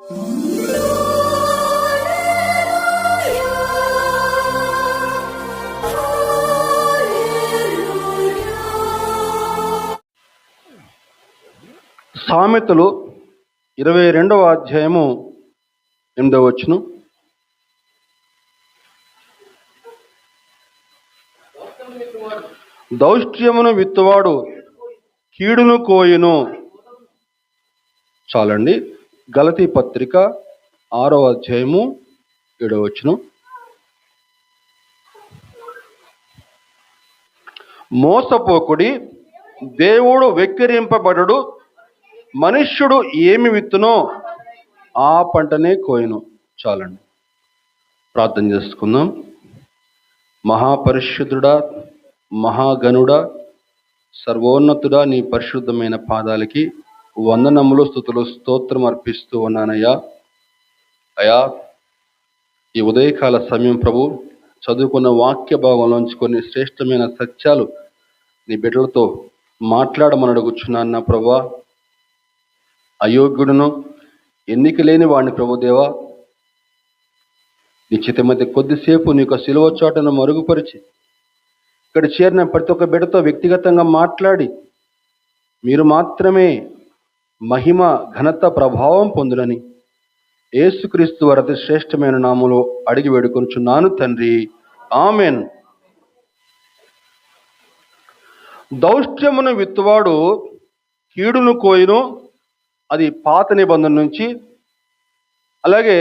సామెతలు 22వ అధ్యాయము 8వ వచనం. దౌష్ట్యమును విత్తువాడు కీడును కోయును. చాలండి. గలతీ పత్రిక 6వ అధ్యాయము 7వ వచనం. మోసపోకుడి, దేవుడు వెక్కిరింపబడడు, మనుష్యుడు ఏమి విత్తునో ఆ పంటనే కోయును. చాలండి. ప్రార్థన చేసుకుందాం. మహాపరిశుద్ధుడా, మహాగణుడా, సర్వోన్నతుడా, నీ పరిశుద్ధమైన పాదాలకి వందనములు, స్తుతులు, స్తోత్రం అర్పిస్తూ ఉన్నానయ్యా. అయ్యా, ఈ ఉదయకాల సమయం ప్రభు చదువుకున్న వాక్య భాగంలోంచి కొన్ని శ్రేష్టమైన సత్యాలు నీ బిడ్డలతో మాట్లాడమని అడుగుచున్నాను నా ప్రభువా. అయోగ్యుడును, ఎన్నిక లేని వాడిని ప్రభుదేవా, నీ చిత్తమైతే కొద్దిసేపు నీ యొక్క సిలువ చోటను మరుగుపరిచి ఇక్కడ చేరిన ప్రతి ఒక్క బిడ్డతో వ్యక్తిగతంగా మాట్లాడి మీరు మాత్రమే మహిమ, ఘనత, ప్రభావం పొందులని యేసుక్రీస్తు వారి అతి శ్రేష్టమైన నామములో అడిగి వేడుకొనుచున్నాను తండ్రి, ఆమెన్. దౌష్ట్యమును విత్తువాడు కీడును కోయును. అది పాత నిబంధన నుంచి. అలాగే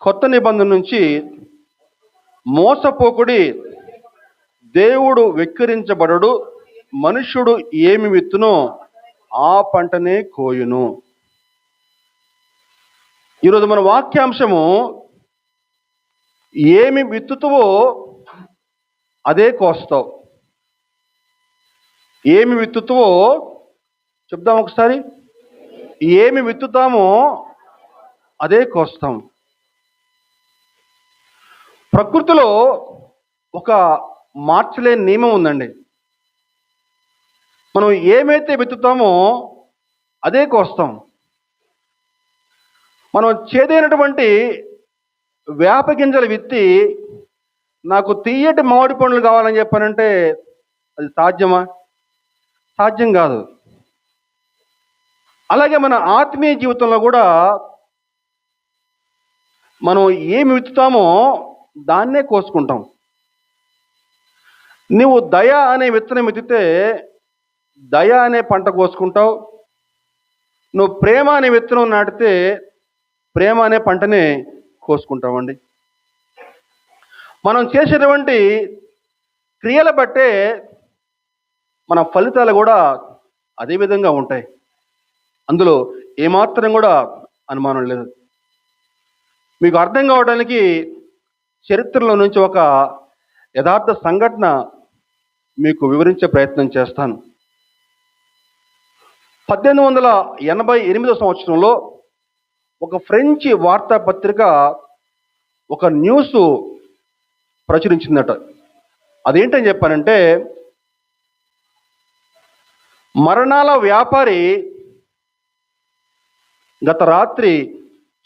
కొత్త నిబంధన నుంచి, మోసపోకుడి, దేవుడు వెక్కిరించబడడు, మనుష్యుడు ఏమి విత్తునో ఆ పంటనే కోయును. ఈరోజు మన వాక్యాంశము, ఏమి విత్తుతావో అదే కోస్తావు. ఏమి విత్తుతావో చెప్దాం ఒకసారి. ఏమి విత్తుతామో అదే కోస్తాం. ప్రకృతిలో ఒక మార్చలేని నియమం ఉందండి. మనం ఏమైతే విత్తుతామో అదే కోస్తాం. మనం చేదైనటువంటి వేప గింజలు విత్తి నాకు తీయటి మామిడి పండ్లు కావాలని చెప్పానంటే అది సాధ్యమా? సాధ్యం కాదు. అలాగే మన ఆత్మీయ జీవితంలో కూడా మనం ఏమి విత్తుతామో దాన్నే కోసుకుంటాం. నువ్వు దయ అనే విత్తనం విత్తితే దయ అనే పంట కోసుకుంటావు. నువ్వు ప్రేమ అనే విత్తనం నాటితే ప్రేమ అనే పంటనే కోసుకుంటామండి. మనం చేసేటువంటి క్రియల బట్టే మన ఫలితాలు కూడా అదే విధంగా ఉంటాయి. అందులో ఏమాత్రం కూడా అనుమానం లేదు. మీకు అర్థం కావడానికి చరిత్రలో నుంచి ఒక యథార్థ సంఘటన మీకు వివరించే ప్రయత్నం చేస్తాను. 1888 సంవత్సరంలో ఒక ఫ్రెంచ్ వార్తాపత్రిక ఒక న్యూస్ ప్రచురించిందట. అదేంటని చెప్పానంటే, మరణాల వ్యాపారి గత రాత్రి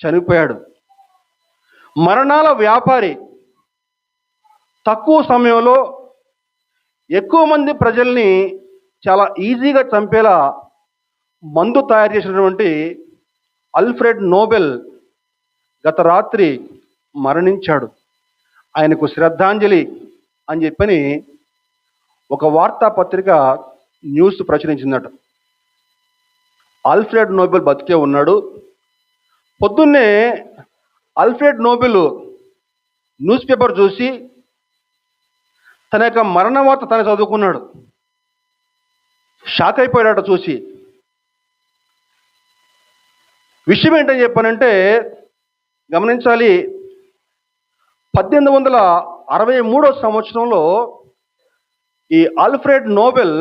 చనిపోయాడు. మరణాల వ్యాపారి తక్కువ సమయంలో ఎక్కువ మంది ప్రజల్ని చాలా ఈజీగా చంపేలా మందు తయారు చేసినటువంటి ఆల్ఫ్రెడ్ నోబెల్ గత రాత్రి మరణించాడు. ఆయనకు శ్రద్ధాంజలి అని చెప్పని ఒక వార్తాపత్రిక న్యూస్ ప్రచురించిందట. ఆల్ఫ్రెడ్ నోబెల్ బతికే ఉన్నాడు. పొద్దున్నే ఆల్ఫ్రెడ్ నోబెల్ న్యూస్ పేపర్ చూసి తన యొక్క మరణ వార్త తను చదువుకున్నాడు. షాక్ అయిపోయాడట చూసి. విషయం ఏంటని చెప్పానంటే, గమనించాలి, 1863 సంవత్సరంలో ఈ ఆల్ఫ్రెడ్ నోబెల్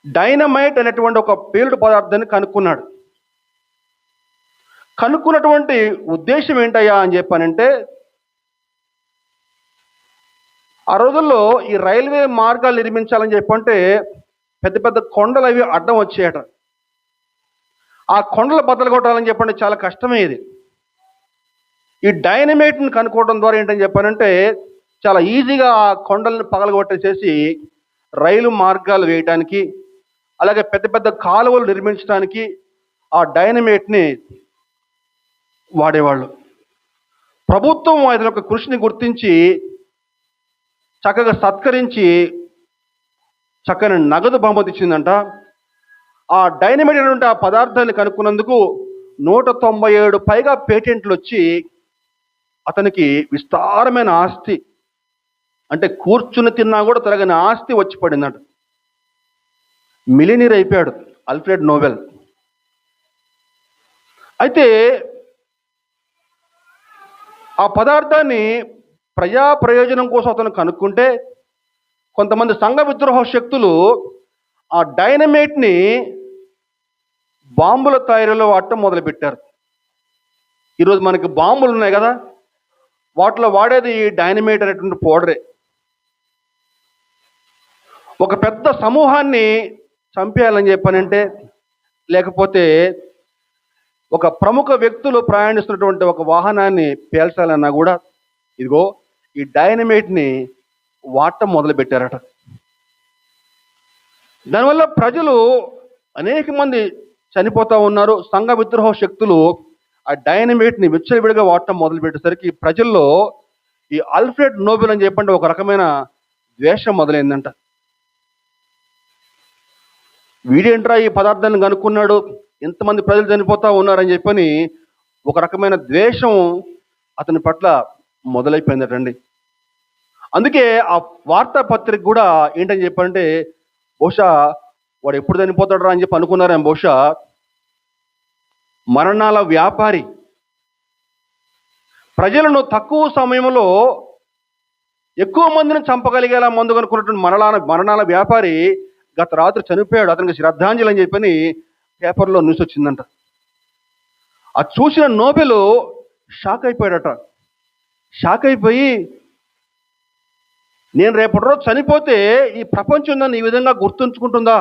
డైనమైట్ అనేటువంటి ఒక పేలుడు పదార్థాన్ని కనుక్కున్నాడు. కనుక్కున్నటువంటి ఉద్దేశం ఏంటయ్యా అని చెప్పానంటే, ఆ రోజుల్లో ఈ రైల్వే మార్గాలు నిర్మించాలని చెప్పంటే పెద్ద పెద్ద కొండలు అవి అడ్డం వచ్చాయట. ఆ కొండలు బద్దలు కొట్టాలని చెప్పండి చాలా కష్టమే ఇది. ఈ డైనమైట్ని కనుక్కోవడం ద్వారా ఏంటని చెప్పానంటే చాలా ఈజీగా ఆ కొండలను పగలగొట్టేసేసి రైలు మార్గాలు వేయడానికి, అలాగే పెద్ద పెద్ద కాలువలు నిర్మించడానికి ఆ డైనమైట్ని వాడేవాళ్ళు. ప్రభుత్వం ఆయన యొక్క కృషిని గుర్తించి చక్కగా సత్కరించి చక్కని నగదు బహుమతి ఇచ్చిందంట. ఆ డైనమైట్ అనేటువంటి ఆ పదార్థాన్ని కనుక్కున్నందుకు 197 పైగా పేటెంట్లు వచ్చి అతనికి విస్తారమైన ఆస్తి, అంటే కూర్చుని తిన్నా కూడా తరగని ఆస్తి వచ్చి పడిందట. మిలినీర్ అయిపోయాడు ఆల్ఫ్రెడ్ నోబెల్. అయితే ఆ పదార్థాన్ని ప్రజా ప్రయోజనం కోసం అతను కనుక్కుంటే కొంతమంది సంఘ విద్రోహ శక్తులు ఆ డైనమైట్ని బాంబుల తయారీలో వాడటం మొదలుపెట్టారు. ఈరోజు మనకి బాంబులు ఉన్నాయి కదా, వాటిలో వాడేది ఈ డైనమైట్ అనేటువంటి పౌడరే. ఒక పెద్ద సమూహాన్ని చంపేయాలని చెప్పానంటే, లేకపోతే ఒక ప్రముఖ వ్యక్తులు ప్రయాణిస్తున్నటువంటి ఒక వాహనాన్ని పేల్చాలన్నా కూడా ఇదిగో ఈ డైనమైట్ని వాడటం మొదలుపెట్టారట. దానివల్ల ప్రజలు అనేక మంది చనిపోతూ ఉన్నారు. సంఘ విద్రోహ శక్తులు ఆ డైనమైట్ని విచ్చలవిడిగా వాడటం మొదలుపెట్టేసరికి ప్రజల్లో ఈ ఆల్ఫ్రెడ్ నోబెల్ అని చెప్పండి ఒక రకమైన ద్వేషం మొదలైందంట. వీడేంట్రా ఈ పదార్థాన్ని కనుక్కున్నాడు, ఇంతమంది ప్రజలు చనిపోతూ ఉన్నారని చెప్పని ఒక రకమైన ద్వేషం అతని పట్ల మొదలైపోయిందటండి. అందుకే ఆ వార్తాపత్రిక కూడా ఏంటని చెప్పంటే బహుశా వాడు ఎప్పుడు చనిపోతాడు అని చెప్పి అనుకున్నారేమో. బహుశా మరణాల వ్యాపారి, ప్రజలను తక్కువ సమయంలో ఎక్కువ మందిని చంపగలిగేలా మందు కనుక్కున్నటువంటి మరణాల వ్యాపారి గత రాత్రి చనిపోయాడు, అతనికి శ్రద్ధాంజలి అని చెప్పని పేపర్లో న్యూస్ వచ్చిందంట. అది చూసిన నోబెల్ షాక్ అయిపోయాడట. షాక్ అయిపోయి నేను రేపటి రోజు చనిపోతే ఈ ప్రపంచం నన్ను ఈ విధంగా గుర్తుంచుకుంటుందా?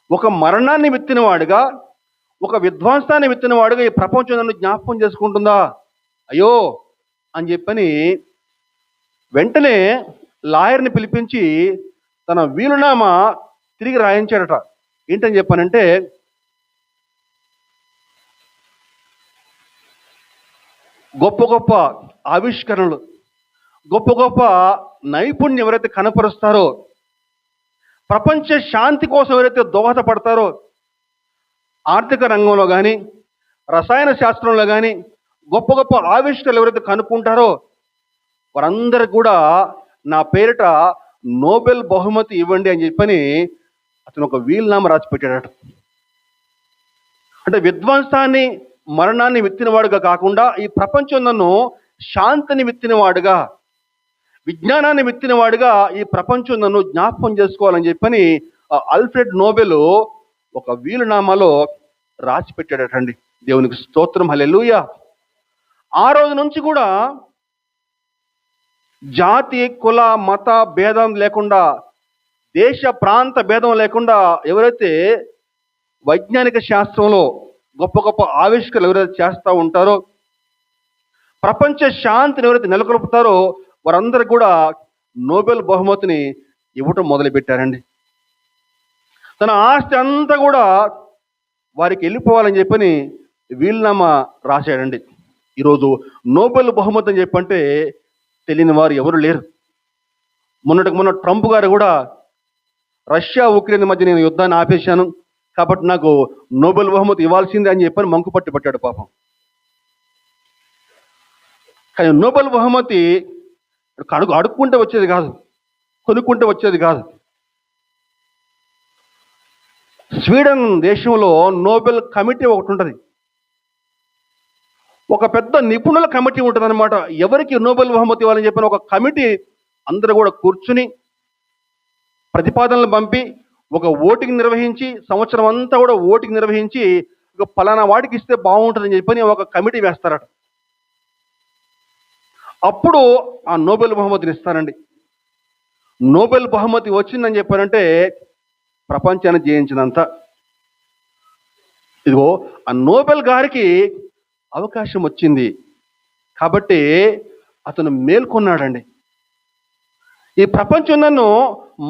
ఒక మరణాన్ని విత్తినవాడుగా, ఒక విధ్వంసాన్ని విత్తినవాడుగా ఈ ప్రపంచం నన్ను జ్ఞాపకం చేసుకుంటుందా? అయ్యో అని చెప్పని వెంటనే లాయర్ని పిలిపించి తన వీలునామా తిరిగి రాయించాడట. ఏంటని చెప్పానంటే, గొప్ప గొప్ప ఆవిష్కరణలు, గొప్ప గొప్ప నైపుణ్యం ఎవరైతే కనపరుస్తారో, ప్రపంచ శాంతి కోసం ఎవరైతే దోహదపడతారో, ఆర్థిక రంగంలో కానీ రసాయన శాస్త్రంలో కానీ గొప్ప గొప్ప ఆవిష్కరణలు ఎవరైతే కనుక్కుంటారో వారందరికి కూడా నా పేరిట నోబెల్ బహుమతి ఇవ్వండి అని చెప్పని అతను ఒక వీలునామా రాసి పెట్టాడట. అంటే విధ్వంసాన్ని మరణాన్ని విత్తినవాడుగా కాకుండా ఈ ప్రపంచం నన్ను శాంతిని విత్తినవాడుగా, విజ్ఞానాన్ని విత్తినవాడుగా ఈ ప్రపంచం నన్ను జ్ఞాపకం చేసుకోవాలని చెప్పని ఆల్ఫ్రెడ్ నోబెల్ ఒక వీలునామాలో రాసి పెట్టాడటండి. దేవునికి స్తోత్రం, హల్లెలూయా. ఆ రోజు నుంచి కూడా జాతి కుల మత భేదం లేకుండా, దేశ ప్రాంత భేదం లేకుండా ఎవరైతే వైజ్ఞానిక శాస్త్రంలో గొప్ప గొప్ప ఆవిష్కరణలు ఎవరైతే చేస్తూ ఉంటారో, ప్రపంచ శాంతిని ఎవరైతే నెలకొల్పుతారో వారందరూ కూడా నోబెల్ బహుమతిని ఇవ్వటం మొదలుపెట్టారండి. తన ఆస్తి అంతా కూడా వారికి వెళ్ళిపోవాలని చెప్పని వీలునామా రాశాడండి. ఈరోజు నోబెల్ బహుమతి అని చెప్పంటే తెలియని వారు ఎవరు లేరు. మొన్న ట్రంప్ గారు కూడా రష్యా ఉక్రెయిన్ మధ్య నేను యుద్ధాన్ని ఆపేశాను కాబట్టి నాకు నోబెల్ బహుమతి ఇవ్వాల్సిందే అని చెప్పని మంకుపట్టి పట్టాడు పాపం. కానీ నోబెల్ బహుమతి అడుక్కుంటే వచ్చేది కాదు, కొనుక్కుంటే వచ్చేది కాదు. స్వీడన్ దేశంలో నోబెల్ కమిటీ ఒకటి ఉంటుంది, ఒక పెద్ద నిపుణుల కమిటీ ఉంటుంది అనమాట. ఎవరికి నోబెల్ బహుమతి ఇవ్వాలని చెప్పిన ఒక కమిటీ అందరూ కూడా కూర్చుని ప్రతిపాదనలు పంపి ఒక ఓటింగ్ నిర్వహించి, సంవత్సరం అంతా కూడా ఓటింగ్ నిర్వహించి ఒక పలానా వాడికి ఇస్తే బాగుంటుందని చెప్పని ఒక కమిటీ వేస్తారట. అప్పుడు ఆ నోబెల్ బహుమతిని ఇస్తారండి. నోబెల్ బహుమతి వచ్చిందని చెప్పారంటే ప్రపంచాన్ని జయించినంత. ఇదిగో ఆ నోబెల్ గారికి అవకాశం వచ్చింది కాబట్టి అతను మేల్కొన్నాడండి. ఈ ప్రపంచం నన్ను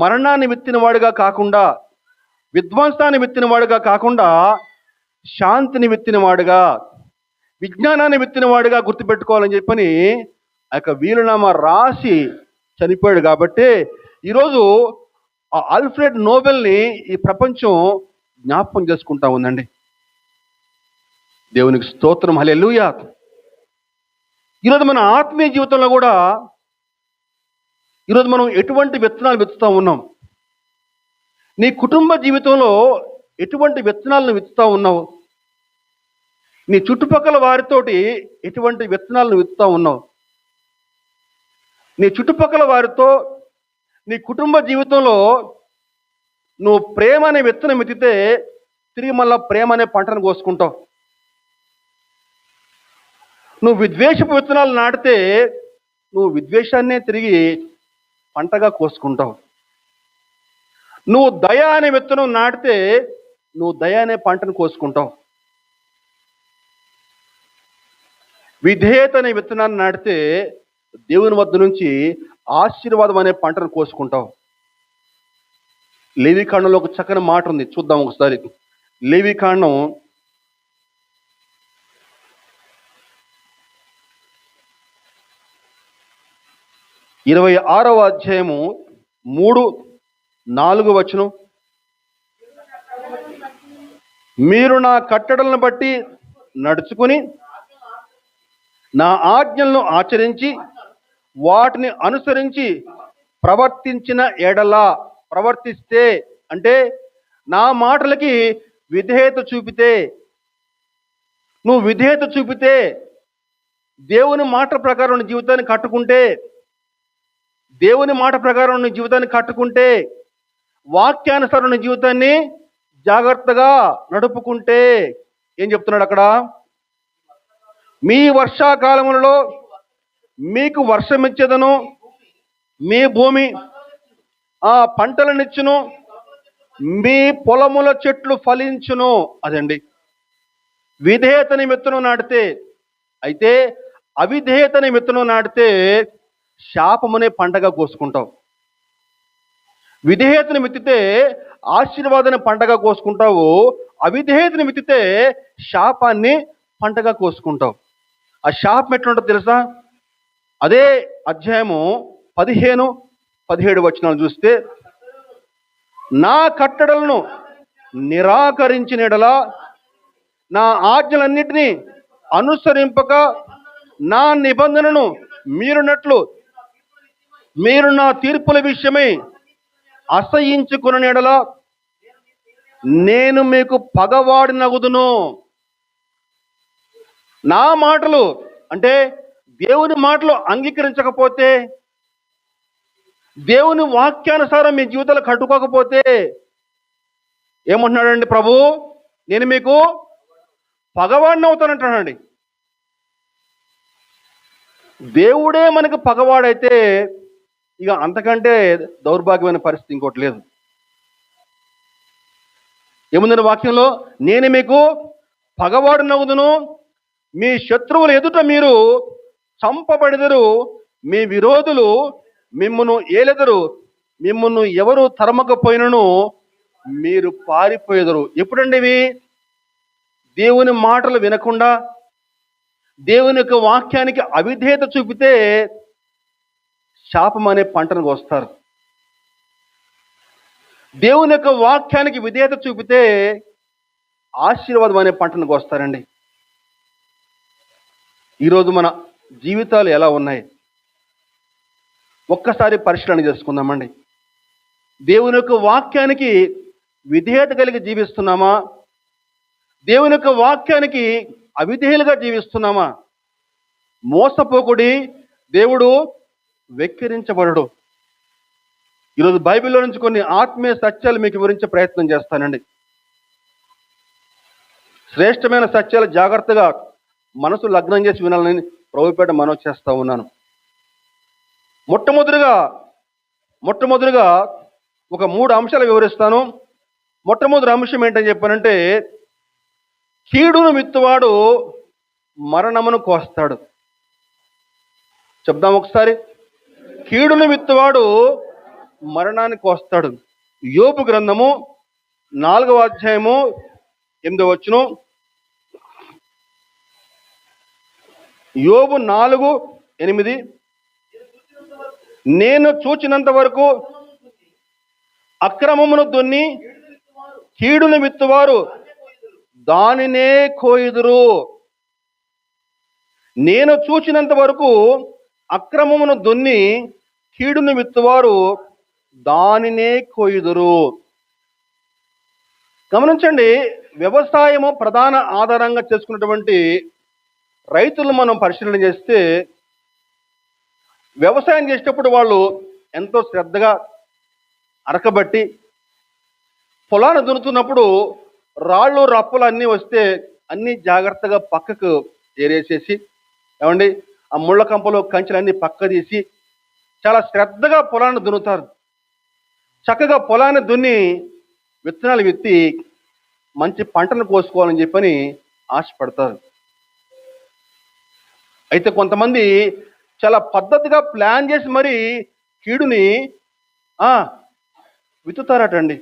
మరణాన్ని విత్తిన వాడిగా కాకుండా, విధ్వంసాన్ని విత్తిన వాడిగా కాకుండా, శాంతిని విత్తిన వాడుగా, విజ్ఞానాన్ని విత్తిన వాడిగా గుర్తుపెట్టుకోవాలని చెప్పని ఆ యొక్క వీలునామా రాసి చనిపోయాడు. కాబట్టి ఈరోజు ఆ ఆల్ఫ్రెడ్ నోబెల్ని ఈ ప్రపంచం జ్ఞాపకం చేసుకుంటా ఉందండి. దేవునికి స్తోత్రం, హల్లెలూయా. ఈరోజు మన ఆత్మీయ జీవితంలో కూడా ఈరోజు మనం ఎటువంటి విత్తనాలు విత్తుతూ ఉన్నాం? నీ కుటుంబ జీవితంలో ఎటువంటి విత్తనాలను విత్తుతూ ఉన్నావు? నీ చుట్టుపక్కల వారితోటి ఎటువంటి విత్తనాలను విత్తుతూ ఉన్నావు? నీ చుట్టుపక్కల వారితో నీ కుటుంబ జీవితంలో నువ్వు ప్రేమ అనే విత్తనం విత్తితే తిరిగి మళ్ళా ప్రేమ అనే పంటను కోసుకుంటావు. నువ్వు విద్వేషపు విత్తనాలు నాటితే నువ్వు విద్వేషాన్నే తిరిగి పంటగా కోసుకుంటావు. నువ్వు దయ అనే విత్తనం నాటితే నువ్వు దయ అనే పంటను కోసుకుంటావు. విధేయత అనే విత్తనాన్ని నాటితే దేవుని వద్ద నుంచి ఆశీర్వాదం అనే పంటను కోసుకుంటావు. లేవికాండంలో ఒక చక్కని మాట ఉంది, చూద్దాం ఒకసారి. లేవికాండం 26వ అధ్యాయము 3-4 వచనం. మీరు నా కట్టడలను బట్టి నడుచుకుని నా ఆజ్ఞలను ఆచరించి వాటిని అనుసరించి ప్రవర్తించిన ఎడలా, ప్రవర్తిస్తే అంటే నా మాటలకి విధేయత చూపితే, నువ్వు విధేయత చూపితే, దేవుని మాట ప్రకారం నీ జీవితాన్ని కట్టుకుంటే, దేవుని మాట ప్రకారం నీ జీవితాన్ని కట్టుకుంటే, వాక్యానుసారం నీ జీవితాన్ని జాగ్రత్తగా నడుపుకుంటే ఏం చెప్తున్నాడు అక్కడ? మీ వర్షాకాలములలో మీకు వర్షం ఇచ్చేదను, మీ భూమి ఆ పంటలనిచ్చును, మీ పొలముల చెట్లు ఫలించును. అదండి విధేయతని విత్తనం నాటితే. అయితే అవిధేయతని విత్తనం నాటితే శాపమునే పంటగా కోసుకుంటావు. విధేయతని విత్తితే ఆశీర్వాదాన్ని పంటగా కోసుకుంటావు. అవిధేయతని విత్తితే శాపాన్ని పంటగా కోసుకుంటావు. ఆ శాపం ఎట్లుంటుందో తెలుసా? అదే అధ్యాయము 15-17 వచనాలు చూస్తే, నా కట్టడలను నిరాకరించిన యెడల, నా ఆజ్ఞలన్నిటినీ అనుసరింపక నా నిబంధనను మీరునట్లు మీరు నా తీర్పుల విషయమై అసహించుకున్న యెడల నేను మీకు పగవాడినగుదును. నా మాటలు అంటే దేవుని మాటలు అంగీకరించకపోతే, దేవుని వాక్యానుసారం మీ జీవితాలు కట్టుకోకపోతే ఏమంటున్నాడండి ప్రభు? నేను మీకు పగవాడిని అవుతానంటానండి. దేవుడే మనకు పగవాడైతే ఇక అంతకంటే దౌర్భాగ్యమైన పరిస్థితి ఇంకోటి లేదు. ఏముందని వాక్యంలో? నేను మీకు పగవాడినగుదును, మీ శత్రువుల ఎదుట మీరు చంపబడెదరు, మీ విరోధులు మిమ్మును ఏలెదరు, మిమ్మును ఎవరు తరమకపోయినను మీరు పారిపోయేదరు. ఎప్పుడండి ఇవి? దేవుని మాటలు వినకుండా దేవుని యొక్క వాక్యానికి అవిధేయత చూపితే శాపం అనే పంటను కోస్తారు. దేవుని యొక్క వాక్యానికి విధేయత చూపితే ఆశీర్వాదం అనే పంటను కోస్తారండి. ఈరోజు మన జీవితాలు ఎలా ఉన్నాయి? ఒక్కసారి పరిశీలన చేసుకుందామండి. దేవుని యొక్క వాక్యానికి విధేయత కలిగి జీవిస్తున్నామా? దేవుని యొక్క వాక్యానికి అవిధేయులుగా జీవిస్తున్నామా? మోసపోకుడి, దేవుడు వెక్కిరించబడడు. ఈరోజు బైబిల్లో నుంచి కొన్ని ఆత్మీయ సత్యాలు మీకు వివరించే ప్రయత్నం చేస్తానండి. శ్రేష్టమైన సత్యాలు జాగ్రత్తగా మనసు లగ్నం చేసి వినాలని ప్రభుపేట మనవి చేస్తా ఉన్నాను. మొట్టమొదటిగా ఒక 3 అంశాలు వివరిస్తాను. మొట్టమొదటి అంశం ఏంటని చెప్పానంటే, కీడును విత్తువాడు మరణమును కోస్తాడు. చెప్దాం ఒకసారి. కీడును విత్తువాడు మరణాన్ని కోస్తాడు. యోబు గ్రంథము 4వ అధ్యాయము 8వ వచనం. యోబు 4:8. నేను చూచినంత వరకు అక్రమమును దున్ని కీడును విత్తువారు దానినే కోయుదురు. నేను చూచినంత వరకు అక్రమమును దున్ని కీడును విత్తువారు దానినే కోయుదురు. గమనించండి, వ్యవసాయము ప్రధాన ఆధారంగా చేసుకున్నటువంటి రైతులు మనం పరిశీలన చేస్తే, వ్యవసాయం చేసేటప్పుడు వాళ్ళు ఎంతో శ్రద్ధగా అరకబట్టి పొలాన్ని దున్నుతున్నప్పుడు రాళ్ళు రప్పలు అన్నీ వస్తే అన్నీ జాగ్రత్తగా పక్కకు ఏరేసేసి, ఏమండి, ఆ ముళ్ళ కంపలో కంచెలన్నీ పక్క తీసి చాలా శ్రద్ధగా పొలాన్ని దున్నుతారు. చక్కగా పొలాన్ని దున్ని విత్తనాలు విత్తి మంచి పంటను కోసుకోవాలని చెప్పని ఆశపడతారు. అయితే కొంతమంది చాలా పద్ధతిగా ప్లాన్ చేసి మరి కీడుని విత్తుతారటండి.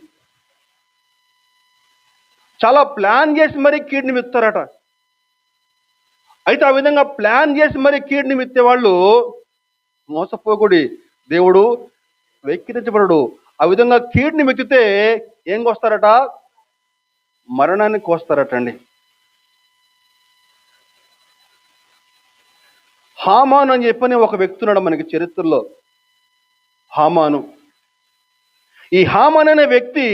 చాలా ప్లాన్ చేసి మరి కీడుని విత్తారట. అయితే ఆ విధంగా ప్లాన్ చేసి మరి కీడుని విత్తే వాళ్ళు మోసపోకుడి, దేవుడు వెక్కిరించబడడు. ఆ విధంగా కీడుని విత్తితే ఏం కోస్తారట? మరణాన్ని కోస్తారటండి. హామాను అని చెప్పని ఒక వ్యక్తి ఉన్నాడు మనకి చరిత్రలో. హామాను. ఈ హామాను అనే వ్యక్తి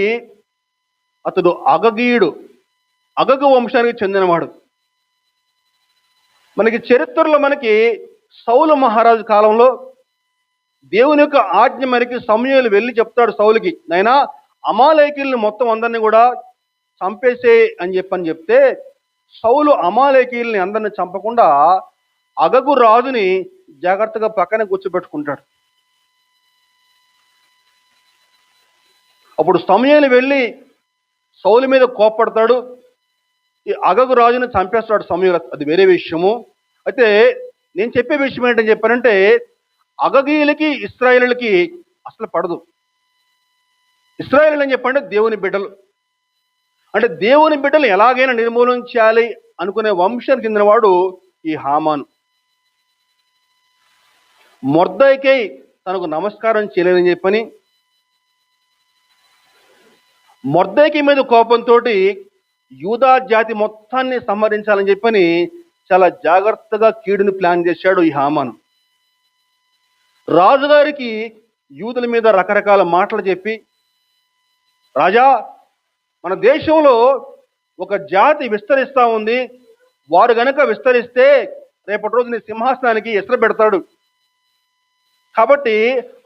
అతడు అగగీయుడు, అగగు వంశానికి చెందినవాడు. మనకి చరిత్రలో మనకి సౌలు మహారాజు కాలంలో దేవుని యొక్క ఆజ్ఞ మేరకు సమూయేలు వెళ్ళి చెప్తాడు సౌలుకి, నైనా అమాలేకీయుల్ని మొత్తం అందరినీ కూడా చంపేసే అని చెప్తే, సౌలు అమాలేకీయుల్ని అందరిని చంపకుండా అగగు రాజుని జాగ్రత్తగా పక్కనే కూర్చోబెట్టుకుంటాడు. అప్పుడు సమూయేలు వెళ్ళి సౌలు మీద కోప్పడతాడు. ఈ అగగు రాజుని చంపేస్తాడు సమూయేలు. అది వేరే విషయము. అయితే నేను చెప్పే విషయం ఏంటని చెప్పానంటే, అగగీయులకి ఇశ్రాయేలులకి అసలు పడదు. ఇశ్రాయేలు అని చెప్పండి దేవుని బిడ్డలు. అంటే దేవుని బిడ్డలు ఎలాగైనా నిర్మూలించాలి అనుకునే వంశానికి చెందినవాడు ఈ హామాను. మొర్దెకై తనకు నమస్కారం చేయలేదని చెప్పని, మొర్దెకై మీద కోపంతో యూదా జాతి మొత్తాన్ని సంహరించాలని చెప్పని చాలా జాగ్రత్తగా కీడుని ప్లాన్ చేశాడు ఈ హామాను. రాజుగారికి యూదుల మీద రకరకాల మాటలు చెప్పి, రాజా, మన దేశంలో ఒక జాతి విస్తరిస్తూ ఉంది, వారు గనక విస్తరిస్తే రేపటి రోజు నీ సింహాసనానికి ఎసరు పెడతాడు, కాబట్టి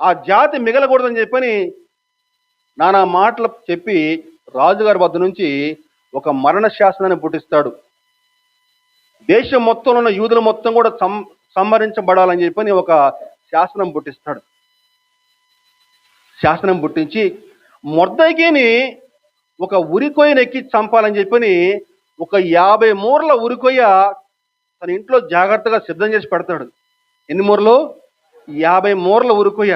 ఆ జాతి మిగలకూడదని చెప్పని నానా మాటలు చెప్పి రాజుగారి వద్ద నుంచి ఒక మరణ శాసనాన్ని పుట్టిస్తాడు. దేశం మొత్తంలో ఉన్న యూదులు మొత్తం కూడా సంహరించబడాలని చెప్పని ఒక శాసనం పుట్టిస్తాడు. శాసనం పుట్టించి మొర్దెకైని ఒక ఉరికొయ్యను ఎక్కి చంపాలని చెప్పని ఒక 50 మూరల ఉరికొయ్య తన ఇంట్లో జాగ్రత్తగా సిద్ధం చేసి పెడతాడు. ఎన్ని మూరలు? 50 మూరల ఉరికొయ్య.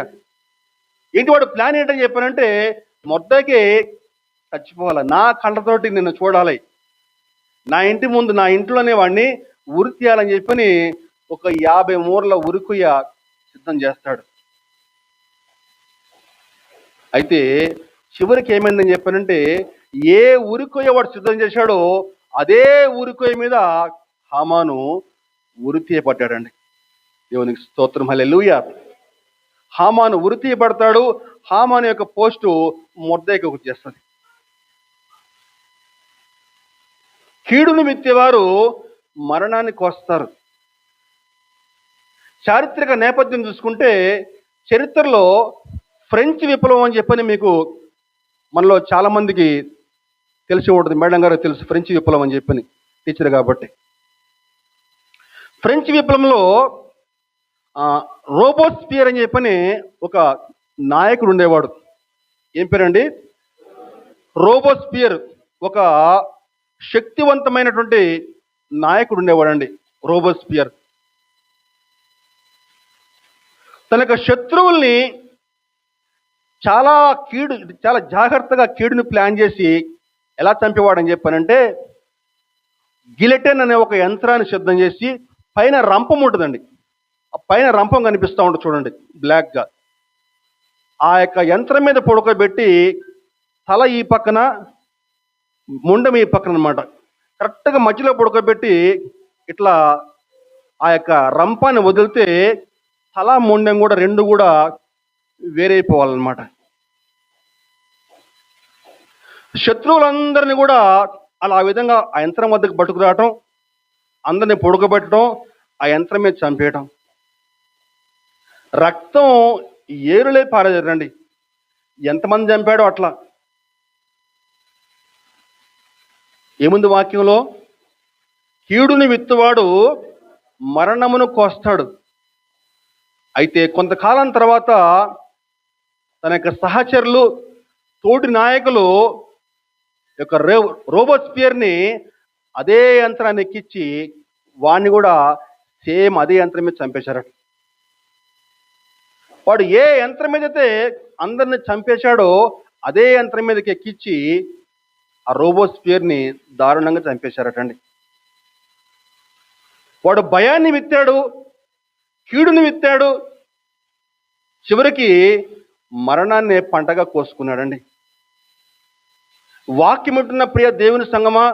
ఏంటి వాడు ప్లాన్ ఏంటని చెప్పానంటే, మొర్దెకై చచ్చిపోవాలి, నా కళ్ళతోటి నిన్ను చూడాలి, నా ఇంటి ముందు నా ఇంట్లోనే వాడిని ఉరి తీయాలని చెప్పని ఒక 50 మూరల ఉరికొయ్య సిద్ధం చేస్తాడు. అయితే చివరికి ఏమైందని చెప్పానంటే, ఏ ఉరికొయ్య వాడు సిద్ధం చేశాడో అదే ఉరికొయ్య మీద హామాను ఉరి తీయబడ్డాడండి. దేవునికి స్తోత్రం, హల్లెలూయా. హామాను ఉరి తీయబడతాడు. హామాను యొక్క పోస్టు మొర్దెకైకి వచ్చేస్తుంది. కీడును విత్తేవారు మరణాన్ని కోస్తారు. చారిత్రక నేపథ్యం చూసుకుంటే, చరిత్రలో ఫ్రెంచ్ విప్లవం అని చెప్పని మీకు మనలో చాలా మందికి తెలిసి ఉంటుంది. మేడం గారు తెలుసు ఫ్రెంచ్ విప్లవం అని చెప్పని, టీచర్ కాబట్టి. ఫ్రెంచ్ విప్లవంలో రోబోస్పియర్ అని చెప్పని ఒక నాయకుడు ఉండేవాడు. ఏం పేరండి? రోబోస్పియర్. ఒక శక్తివంతమైనటువంటి నాయకుడు ఉండేవాడండి రోబోస్పియర్. తన యొక్క శత్రువుల్ని చాలా జాగ్రత్తగా కీడుని ప్లాన్ చేసి ఎలా చంపేవాడని చెప్పానంటే, గిలెటన్ అనే ఒక యంత్రాన్ని సిద్ధం చేసి పైన రంపం ఉంటుందండి. ఆ పైన రంపం కనిపిస్తూ ఉంటుంది చూడండి, బ్లాక్గా. ఆ యొక్క యంత్రం మీద పడుకోబెట్టి తల ఈ పక్కన, ముండం ఈ పక్కన అనమాట, కరెక్ట్గా మధ్యలో పడుకోబెట్టి ఇట్లా ఆ యొక్క రంపాన్ని వదిలితే తల ముండం కూడా రెండు కూడా వేరైపోవాలన్నమాట. శత్రువులందరినీ కూడా అలా ఆ విధంగా ఆ యంత్రం వద్దకు పట్టుకురావటం, అందరినీ పొడుకోబెట్టడం, ఆ యంత్రం మీద చంపేయటం. రక్తం ఏరులే పారేదండి. ఎంతమంది చంపాడో అట్లా. ఏముంది వాక్యంలో? కీడుని విత్తువాడు మరణమును కోస్తాడు. అయితే కొంతకాలం తర్వాత తన యొక్క సహచరులు, తోటి నాయకులు యొక్క రోబోస్పియర్ని అదే యంత్రాన్ని ఎక్కించి వాడిని కూడా సేమ్ అదే యంత్రం మీద చంపేశారట. వాడు ఏ యంత్రం మీద అయితే అందరిని చంపేశాడో అదే యంత్రం మీదకి ఎక్కించి ఆ రోబోస్పియర్ని దారుణంగా చంపేశారటండి. వాడు భయాన్ని విత్తాడు, కీడుని విత్తాడు, చివరికి మరణాన్ని పంటగా కోసుకున్నాడండి. వాక్యం ఉంటున్న ప్రియ దేవుని సంగమా,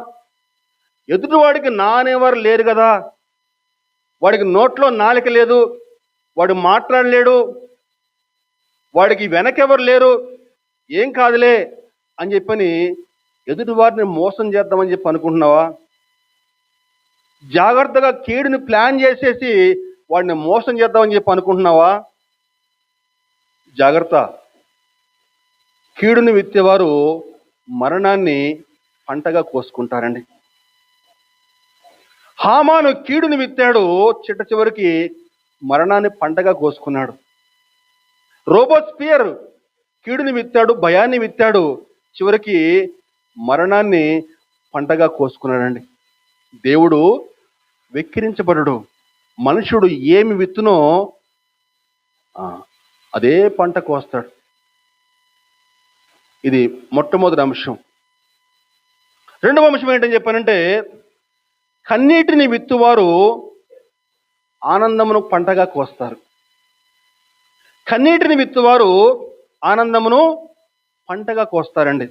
ఎదుటివాడికి నానేవారు లేరు కదా, వాడికి నోట్లో నాలిక లేదు, వాడు మాట్లాడలేడు, వాడికి వెనకెవరు లేరు, ఏం కాదులే అని చెప్పని ఎదుటి వారిని మోసం చేద్దామని చెప్పి అనుకుంటున్నావా? జాగ్రత్తగా కీడుని ప్లాన్ చేసేసి వాడిని మోసం చేద్దామని చెప్పి అనుకుంటున్నావా? జాగ్రత్త. కీడుని విత్తేవారు మరణాన్ని పంటగా కోసుకుంటారండి. హామాను కీడుని విత్తాడు, చిట్ట చివరికి మరణాన్ని పంటగా కోసుకున్నాడు. రోబోస్పియర్ కీడుని విత్తాడు, భయాన్ని విత్తాడు, చివరికి మరణాన్ని పంటగా కోసుకున్నాడండి. దేవుడు వెక్కిరించబడడు. మనుషుడు ఏమి విత్తునో అదే పంట కోస్తాడు. ఇది మొట్టమొదటి అంశం. రెండవ అంశం ఏంటని చెప్పానంటే, కన్నీటిని విత్తువారు ఆనందమును పంటగా కోస్తారు. కన్నీటిని విత్తువారు ఆనందమును పంటగా కోస్తారండి.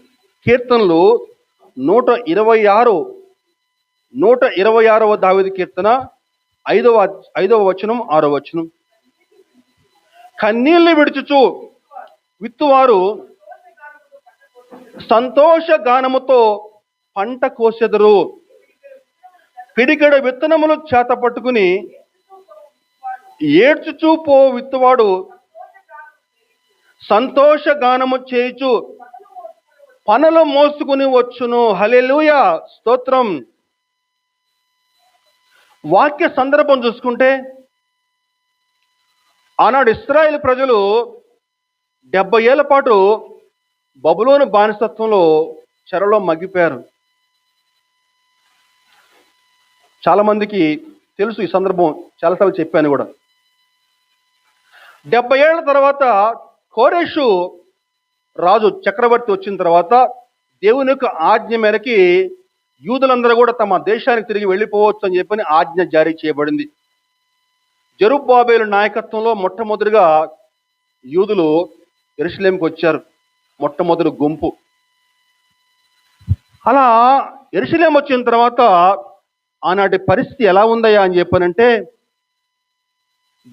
కీర్తనలు 126వ దావీదు కీర్తన 5వ వచనం 6వ వచనం. కన్నీళ్లు విడుచుచు విత్తువారు సంతోష గానముతో పంట కోసెదరు. పిడికెడు విత్తనములు చేత పట్టుకుని ఏడ్చుచూ పో విత్తువాడు సంతోష గానము చేయుచు పనులు మోసుకుని వచ్చును. హల్లెలూయా, స్తోత్రం. వాక్య సందర్భం చూసుకుంటే, ఆనాడు ఇశ్రాయేలు ప్రజలు 70 ఏళ్ల పాటు బబులోను బానిసత్వంలో చెరలో మగ్గిపోయారు. చాలా మందికి తెలుసు ఈ సందర్భం, చాలాసార్లు చెప్పాను కూడా. 70 ఏళ్ల తర్వాత కోరేషు రాజు చక్రవర్తి వచ్చిన తర్వాత దేవుని యొక్క ఆజ్ఞ మేరకి యూదులందరూ కూడా తమ దేశానికి తిరిగి వెళ్ళిపోవచ్చు అని చెప్పని ఆజ్ఞ జారీ చేయబడింది. జెరుబ్బాబెలు నాయకత్వంలో మొట్టమొదటిగా యూదులు యెరూషలేముకి వచ్చారు, మొట్టమొదటి గుంపు. అలా యెరూషలేము వచ్చిన తర్వాత ఆనాటి పరిస్థితి ఎలా ఉందయ్యా అని చెప్పానంటే,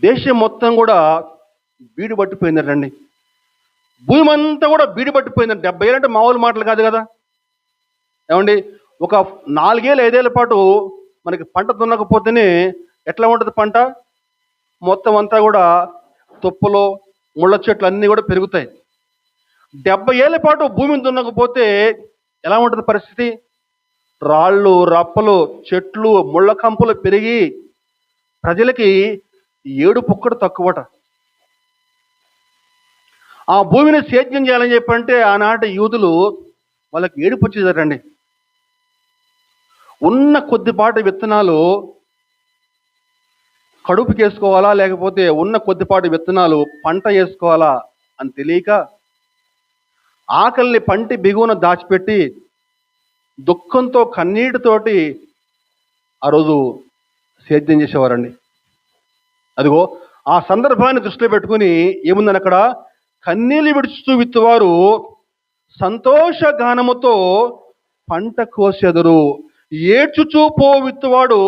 దేశం మొత్తం కూడా బీడు పట్టిపోయిందండి. భూమి అంతా కూడా బీడు పట్టిపోయిందండి. 70 ఏళ్ళు అంటే మామూలు మాటలు కాదు కదా. ఏమండి, ఒక 4 ఏళ్ళు 5 ఏళ్ల పాటు మనకి పంట దున్నకపోతేనే ఎట్లా ఉంటుంది పంట? మొత్తం అంతా కూడా తుప్పలు, ముళ్ళ చెట్లు అన్నీ కూడా పెరుగుతాయి. 70 ఏళ్ల పాటు భూమిని దున్నకపోతే ఎలా ఉంటుంది పరిస్థితి? రాళ్ళు, రప్పలు, చెట్లు, ముళ్ళ కంపులు పెరిగి ప్రజలకి ఏడుపుక్కడు తక్కువట. ఆ భూమిని సేద్యం చేయాలని చెప్పంటే ఆనాటి యూదులు వాళ్ళకి ఏడుపు వచ్చేదారండి. ఉన్న కొద్దిపాటి విత్తనాలు కడుపుకి వేసుకోవాలా, లేకపోతే ఉన్న కొద్దిపాటి విత్తనాలు పంట వేసుకోవాలా అని తెలియక ఆకలిని పంటి బిగువన దాచిపెట్టి దుఃఖంతో కన్నీటితోటి ఆ రోజు సేద్యం చేసేవారండి. అదిగో ఆ సందర్భాన్ని దృష్టిలో పెట్టుకుని ఏముందని అక్కడ, కన్నీళ్ళు విడుచుతూ విత్తువారు సంతోష గానముతో పంట కోసెదరు, ఏడ్చుచూ పో విత్తువాడు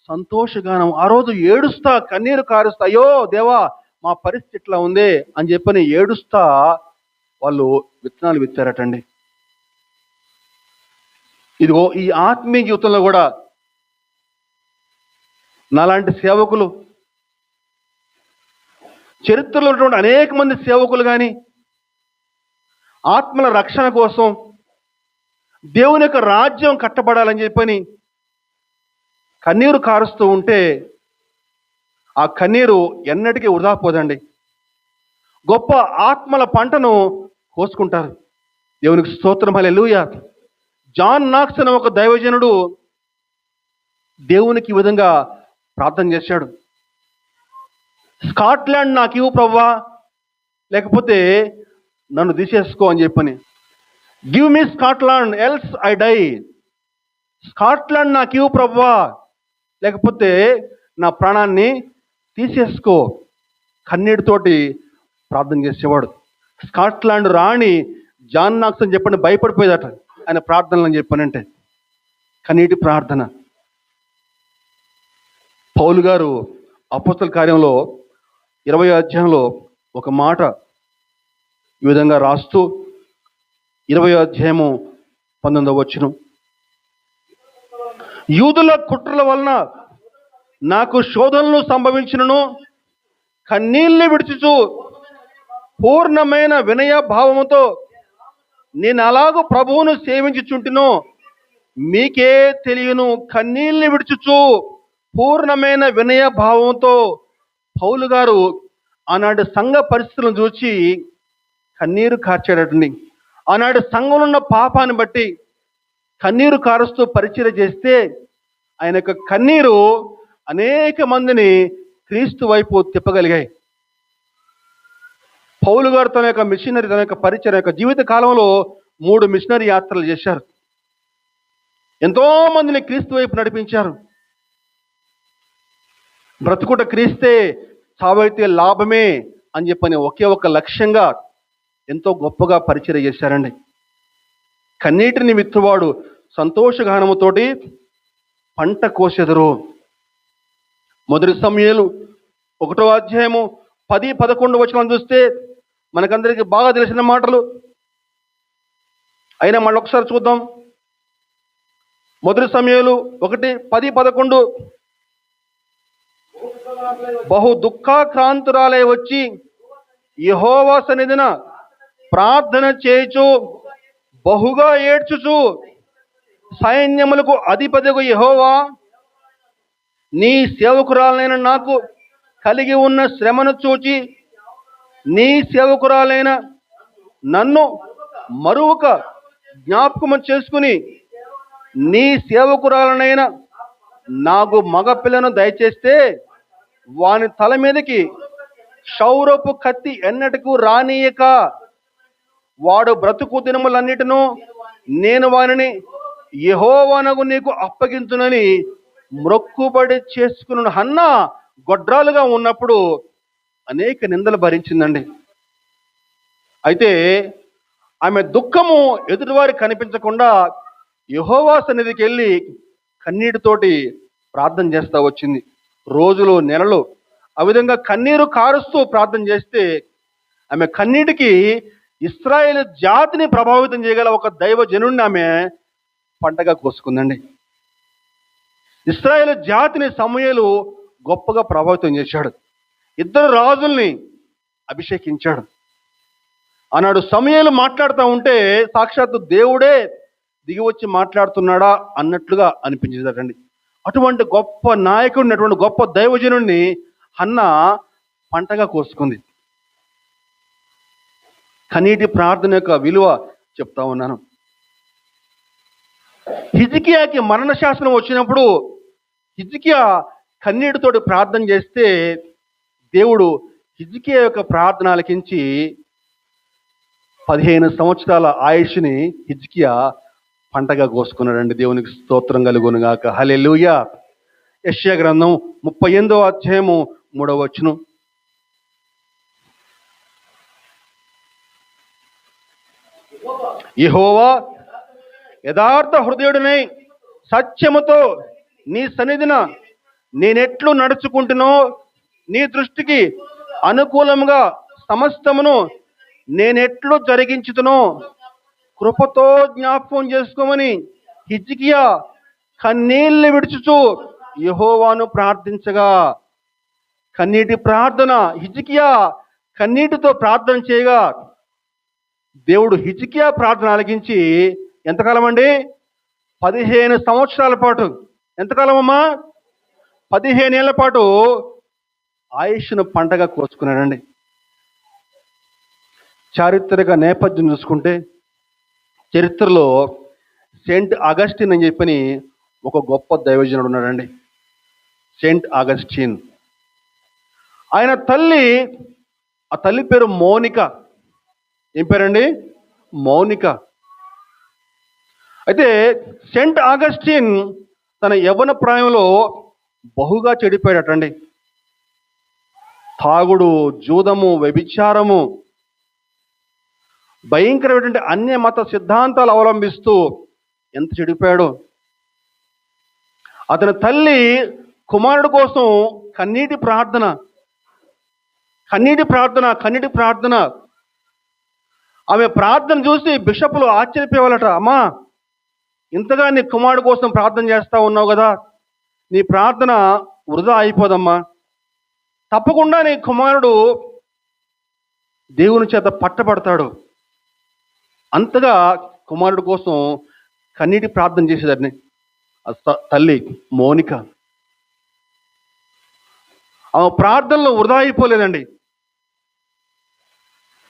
సంతోషగానం. ఆ రోజు ఏడుస్తా, కన్నీరు కారుస్తా, అయ్యో దేవా మా పరిస్థితి ఇట్లా ఉంది అని చెప్పని ఏడుస్తా వాళ్ళు విత్తనాలు విత్తారటండి. ఇదిగో ఈ ఆత్మీయ జీవితంలో కూడా నాలాంటి సేవకులు, చరిత్రలో ఉన్నటువంటి అనేక మంది సేవకులు కానీ ఆత్మల రక్షణ కోసం, దేవుని యొక్క రాజ్యం కట్టబడాలని చెప్పని కన్నీరు కారుస్తూ ఉంటే ఆ కన్నీరు ఎన్నటికీ వృధా పోదండి. గొప్ప ఆత్మల పంటను కోసుకుంటారు. దేవునికి స్తోత్రం, హల్లెలూయా. జాన్ నాక్స్ అనే ఒక దైవజనుడు దేవునికి ఈ విధంగా ప్రార్థన చేశాడు, స్కాట్లాండ్ నాకు ఇవ్వు ప్రభువా, లేకపోతే నన్ను తీసేసుకో అని చెప్పని. Give me Scotland else I die. Scotland నాకు ఇవ్వు ప్రభువా, లేకపోతే నా ప్రాణాన్ని తీసేసుకో. కన్నీటితోటి ప్రార్థన చేసేవాడు. స్కాట్లాండ్ రాణి జాన్ నాక్స్ అని చెప్పని భయపడిపోయేదట ఆయన ప్రార్థనలు అని చెప్పానంటే. కన్నీటి ప్రార్థన. పౌలు గారు అపోస్తల కార్యంలో 20వ అధ్యాయంలో ఒక మాట ఈ విధంగా రాస్తూ, 20వ అధ్యాయము 19వ వచనం, యూదుల కుట్రల వలన నాకు శోధనలు సంభవించినను కన్నీళ్లు విడిచుచు పూర్ణమైన వినయ భావముతో నేను అలాగూ ప్రభువును సేవించుచుంటినో మీకే తెలియను. కన్నీళ్లు విడిచుచు పూర్ణమైన వినయ భావంతో పౌలు గారు ఆనాడు సంఘ పరిస్థితులను చూచి కన్నీరు కార్చాడటండి. ఆనాడు సంఘంలో ఉన్న పాపాన్ని బట్టి కన్నీరు కారుస్తూ పరిచర్య చేస్తే ఆయన యొక్క కన్నీరు అనేక మందిని క్రీస్తు వైపు తిప్పగలిగాయి. పౌలు గారు తన యొక్క మిషనరీ, తన యొక్క పరిచర్య యొక్క జీవిత కాలంలో 3 మిషనరీ యాత్రలు చేశారు. ఎంతో మందిని క్రీస్తు వైపు నడిపించారు. బ్రతుకుట క్రీస్తే, చావైతే లాభమే అని చెప్పని ఒకే ఒక లక్ష్యంగా ఎంతో గొప్పగా పరిచర్య చేశారండి. కన్నీటిని విత్తువాడు సంతోషగానముతోటి పంట కోసెదరు. మొదటి సమూయేలు 1వ అధ్యాయము 10-11 వచనాలను చూస్తే మనకందరికీ బాగా తెలిసిన మాటలు. అయినా మళ్ళీ ఒకసారి చూద్దాం. మొదటి సమూయేలు 1:10-11, బహు దుఃఖాక్రాంతురాలై వచ్చి యెహోవా సన్నిధిన ప్రార్థన చేయుచు బహుగా ఏడ్చుచు, సైన్యములకు అధిపతికు యెహోవా, నీ సేవకురాలైన నాకు కలిగి ఉన్న శ్రమను చూచి నీ సేవకురాలైన నన్ను మరువక జ్ఞాపకము చేసుకుని నీ సేవకురాలనైన నాకు మగపిల్లను దయచేస్తే వాని తల మీదకి క్షౌరపు కత్తి ఎన్నటికూ రానీయక వాడు బ్రతుకు దినములన్నిటిను నేను వానిని యెహోవానగు నీకు అప్పగించునని మ్రొక్కుబడి చేసుకున్న హన్నా గొడ్రాలుగా ఉన్నప్పుడు అనేక నిందలు భరించిందండి. అయితే ఆమె దుఃఖము ఎదుటివారికి కనిపించకుండా యెహోవా సన్నిధికి వెళ్ళి కన్నీటితోటి ప్రార్థన చేస్తూ వచ్చింది. రోజులు, నెలలు ఆ విధంగా కన్నీరు కారుస్తూ ప్రార్థన చేస్తే ఆమె కన్నీటికి ఇశ్రాయేలు జాతిని ప్రభావితం చేయగల ఒక దైవజనుడిని ఆమె పంటగా కోసుకుందండి. ఇశ్రాయేలు జాతిని సమూయేలు గొప్పగా ప్రభావితం చేశాడు. 2 రాజుల్ని అభిషేకించాడు. ఆనాడు సమూయేలు మాట్లాడుతూ ఉంటే సాక్షాత్తు దేవుడే దిగి వచ్చి మాట్లాడుతున్నాడా అన్నట్లుగా అనిపించేదటండి. అటువంటి గొప్ప నాయకుడిని, అటువంటి గొప్ప దైవజనుడిని హన్నా పంటగా కోసుకుంది. కన్నీటి ప్రార్థన యొక్క విలువ చెప్తా ఉన్నాను. హిజ్కియాకి మరణ శాసనం వచ్చినప్పుడు హిజ్కియా కన్నీటితోటి ప్రార్థన చేస్తే దేవుడు హిజ్కియా యొక్క ప్రార్థన ఆలకించి 15 సంవత్సరాల ఆయుష్ని హిజ్కియా పంటగా కోసుకున్నాడండి. దేవునికి స్తోత్రం కలుగును గాక. హల్లెలూయా. యెషయా గ్రంథం 38వ అధ్యాయము 3వ వచనం. యెహోవా యథార్థ హృదయుడినై సత్యముతో నీ సన్నిధిన నేనెట్లు నడుచుకుంటునో నీ దృష్టికి అనుకూలంగా సమస్తమును నేనెట్లు జరిగించుతునో కృపతో జ్ఞాపకం చేసుకోమని హిజ్కియా కన్నీళ్లు విడుచుచు యెహోవాను ప్రార్థించగా. కన్నీటి ప్రార్థన. హిజ్కియా కన్నీటితో ప్రార్థన చేయగా దేవుడు హిజ్కియా ప్రార్థన ఆలకించి ఎంతకాలం అండి? 15 సంవత్సరాల పాటు. ఎంతకాలం అమ్మా? 15 ఏళ్ల పాటు ఆయుష్ను పంటగా కోసుకున్నాడండి. చారిత్రక నేపథ్యం చూసుకుంటే చరిత్రలో సెయింట్ అగస్టిన్ అని చెప్పని ఒక గొప్ప దైవజనుడు ఉన్నాడండి. Saint Augustine. ఆయన ఆ తల్లి పేరు మోనిక. ఏం పేరండి? మౌనిక. అయితే సెయింట్ అగస్టిన్ తన యవ్వన ప్రాయంలో బహుగా చెడిపోయాడటండి. తాగుడు, జూదము, వ్యభిచారము, భయంకరమైనటువంటి అన్య మత సిద్ధాంతాలు అవలంబిస్తూ ఎంత చెడిపోయాడో. అతని తల్లి కుమారుడు కోసం కన్నీటి ప్రార్థన. ఆమె ప్రార్థన చూసి బిషపులు ఆశ్చర్యపోయేవాళ్ళట. అమ్మా, ఇంతగా నీ కుమారుడు కోసం ప్రార్థన చేస్తా ఉన్నావు కదా, నీ ప్రార్థన వృధా అయిపోదమ్మా. తప్పకుండా నీ కుమారుడు దేవుని చేత పట్టబడతాడు. అంతగా కుమారుడు కోసం కన్నీటి ప్రార్థన చేసేదాన్ని తల్లి మోనిక. ఆమె ప్రార్థనలో వృధా అయిపోలేదండి.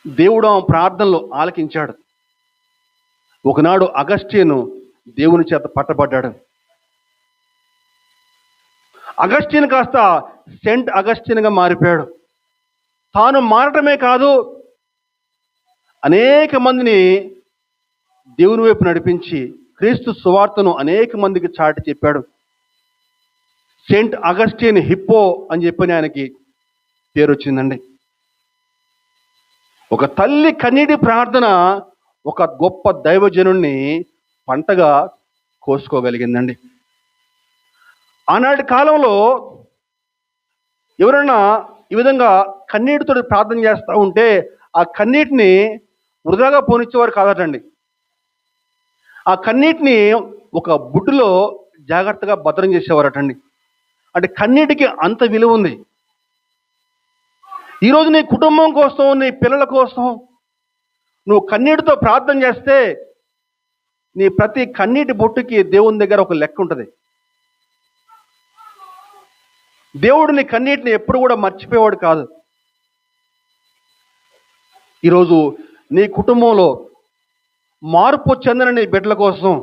దేవుడు ఆమె ప్రార్థనలో ఆలకించాడు. ఒకనాడు అగస్టిన్ దేవుని చేత పట్టబడ్డాడు. అగస్టిన్ కాస్త సెయింట్ అగస్టిన్గా మారిపోయాడు. తాను మారటమే కాదు, అనేక మందిని దేవుని వైపు నడిపించి క్రీస్తు సువార్తను అనేక మందికి చాటి చెప్పాడు. సెయింట్ అగస్టిన్ హిప్పో అని చెప్పని ఆయనకి పేరు వచ్చిందండి. ఒక తల్లి కన్నీటి ప్రార్థన ఒక గొప్ప దైవజనుణ్ణి పంటగా కోసుకోగలిగిందండి. ఆనాటి కాలంలో ఎవరైనా ఈ విధంగా కన్నీటితో ప్రార్థన చేస్తూ ఉంటే ఆ కన్నీటిని వృధాగా పోనిచ్చేవారు కాదటండి. ఆ కన్నీటిని ఒక బుడ్డులో జాగ్రత్తగా భద్రం చేసేవారటండి. అంటే కన్నీటికి అంత విలువ ఉంది. ఈరోజు నీ కుటుంబం కోసం, నీ పిల్లల కోసం నువ్వు కన్నీటితో ప్రార్థన చేస్తే నీ ప్రతి కన్నీటి బొట్టుకి దేవుని దగ్గర ఒక లెక్క ఉంటుంది. దేవుడు నీ కన్నీటిని ఎప్పుడు కూడా మర్చిపోయేవాడు కాదు. ఈరోజు నీ కుటుంబంలో మార్పు చెందిన నీ బిడ్డల కోసం,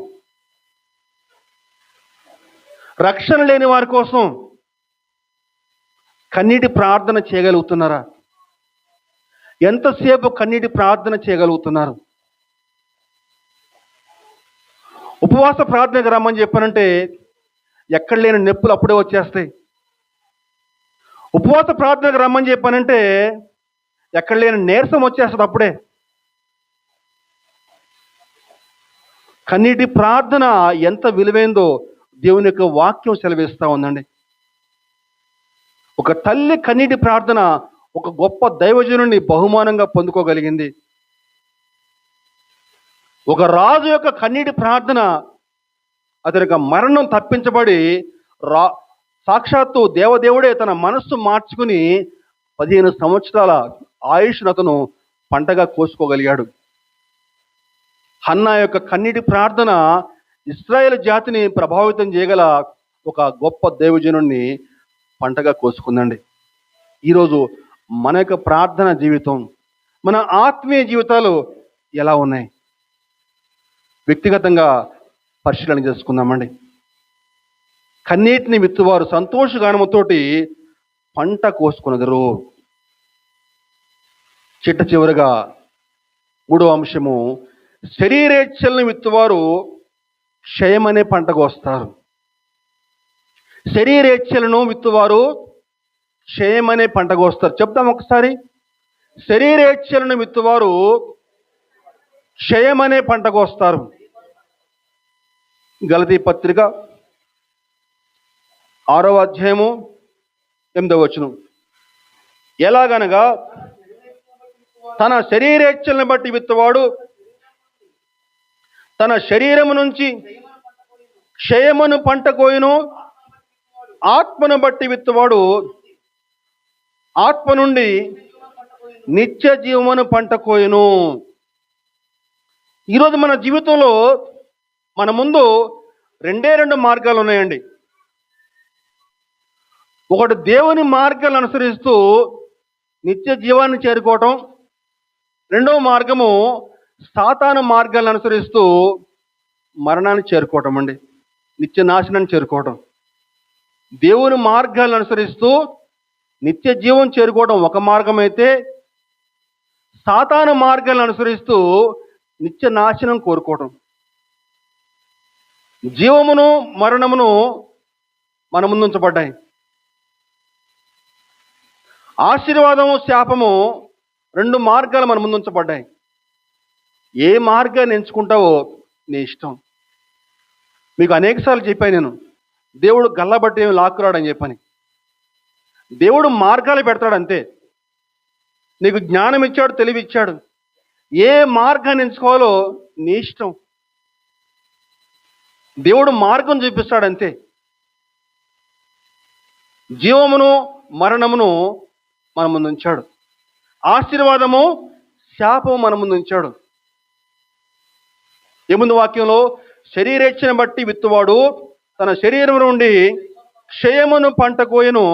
రక్షణ లేని వారి కోసం కన్నీటి ప్రార్థన చేయగలుగుతున్నారా? ఎంతసేపు కన్నీటి ప్రార్థన చేయగలుగుతున్నారు? ఉపవాస ప్రార్థనకు రమ్మని చెప్పానంటే ఎక్కడ లేని నొప్పులు అప్పుడే వచ్చేస్తాయి. ఉపవాస ప్రార్థనకు రమ్మని చెప్పానంటే ఎక్కడ లేని నీరసం వచ్చేస్తుంది అప్పుడే. కన్నీటి ప్రార్థన ఎంత విలువైందో దేవుని యొక్క వాక్యం సెలవిస్తూ ఉందండి. ఒక తల్లి కన్నీటి ప్రార్థన ఒక గొప్ప దైవజనుని బహుమానంగా పొందుకోగలిగింది. ఒక రాజు యొక్క కన్నీటి ప్రార్థన అతనికి మరణం తప్పించబడి సాక్షాత్తు దేవదేవుడే తన మనస్సు మార్చుకుని 15 సంవత్సరాల ఆయుష్ను అతను పంటగా కోసుకోగలిగాడు. హన్నా యొక్క కన్నీటి ప్రార్థన ఇశ్రాయేలు జాతిని ప్రభావితం చేయగల ఒక గొప్ప దైవజనుణ్ణి పంటగా కోసుకుందండి. ఈరోజు మన యొక్క ప్రార్థన జీవితం, మన ఆత్మీయ జీవితాలు ఎలా ఉన్నాయి? వ్యక్తిగతంగా పరిశీలన చేసుకుందామండి. కన్నీటిని విత్తువారు సంతోషగానముతోటి పంట కోసుకొనెదరు. చిట్ట చివరగా 3వ అంశము, శరీరేచ్ఛలను విత్తువారు క్షయమనే పంట కోస్తారు. శరీరేచ్ఛలను విత్తువారు క్షయమనే పంట కోస్తారు. చెప్తాం ఒకసారి. శరీరేచ్ఛలను విత్తువారు క్షయమనే పంట కోస్తారు. గలతీ పత్రిక 6వ అధ్యాయము 8వ వచనం. ఎలాగనగా తన శరీరేచ్ఛలను బట్టి విత్తువాడు తన శరీరము నుంచి క్షయమును పంట కోయును, ఆత్మను బట్టి విత్తువాడు ఆత్మ నుండి నిత్య జీవమును పంట కోయును. ఈరోజు మన జీవితంలో మన ముందు 2 మార్గాలు ఉన్నాయండి. ఒకటి దేవుని మార్గాలను అనుసరిస్తూ నిత్య జీవాన్ని చేరుకోవటం. 2వ మార్గము సాతాను మార్గాలను అనుసరిస్తూ మరణాన్ని చేరుకోవటం అండి, నిత్య నాశనాన్ని చేరుకోవటం. దేవుని మార్గాలను అనుసరిస్తూ నిత్య జీవం చేరుకోవడం ఒక మార్గం అయితే, సాతాను మార్గాలను అనుసరిస్తూ నిత్య నాశనం కోరుకోవటం. జీవమును మరణమును మన ముందుంచబడ్డాయి. ఆశీర్వాదము శాపము 2 మార్గాలు మన ముందుంచబడ్డాయి. ఏ మార్గాన్ని ఎంచుకుంటావో నీ ఇష్టం. మీకు అనేకసార్లు చెప్పాను నేను, దేవుడు గల్లబట్టి ఏమి లాక్కురాడని చెప్పని. దేవుడు మార్గాలు పెడతాడు అంతే. నీకు జ్ఞానం ఇచ్చాడు, తెలివి ఇచ్చాడు. ఏ మార్గాన్ని ఎంచుకోవాలో నీ ఇష్టం. దేవుడు మార్గం చూపిస్తాడు అంతే. జీవమును మరణమును మన ముందు ఉంచాడు. ఆశీర్వాదము శాపము మన ముందు ఉంచాడు. ఏముంది వాక్యంలో? శరీరేచ్ఛను బట్టి విత్తువాడు తన శరీరం నుండి క్షయమును పంట కోయును,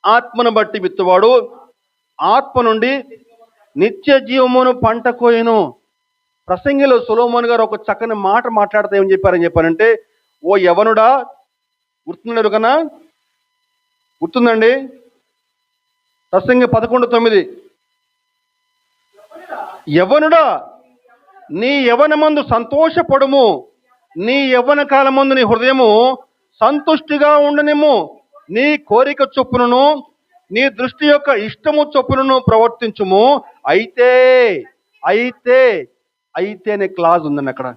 ఆత్మను బట్టి విత్తువాడు ఆత్మ నుండి నిత్య జీవమును పంట కోయును. ప్రసంగిలో సొలొమోను గారు ఒక చక్కని మాట మాట్లాడితే ఏమని చెప్పారంటే, ఓ యవనుడా, గుర్తున్నారు కన్నా, గుర్తుందండి? ప్రసంగి 11:9, యవనుడా నీ యవనమందు సంతోషపడుము, నీ యవ్వన కాలమందు నీ హృదయము సంతుష్టిగా ఉండనిమ్ము, నీ కోరిక చొప్పునను నీ దృష్టి యొక్క ఇష్టము చొప్పునను ప్రవర్తించుము. అయితే అయితే అయితే అనే క్లాజ్ ఉందండి అక్కడ.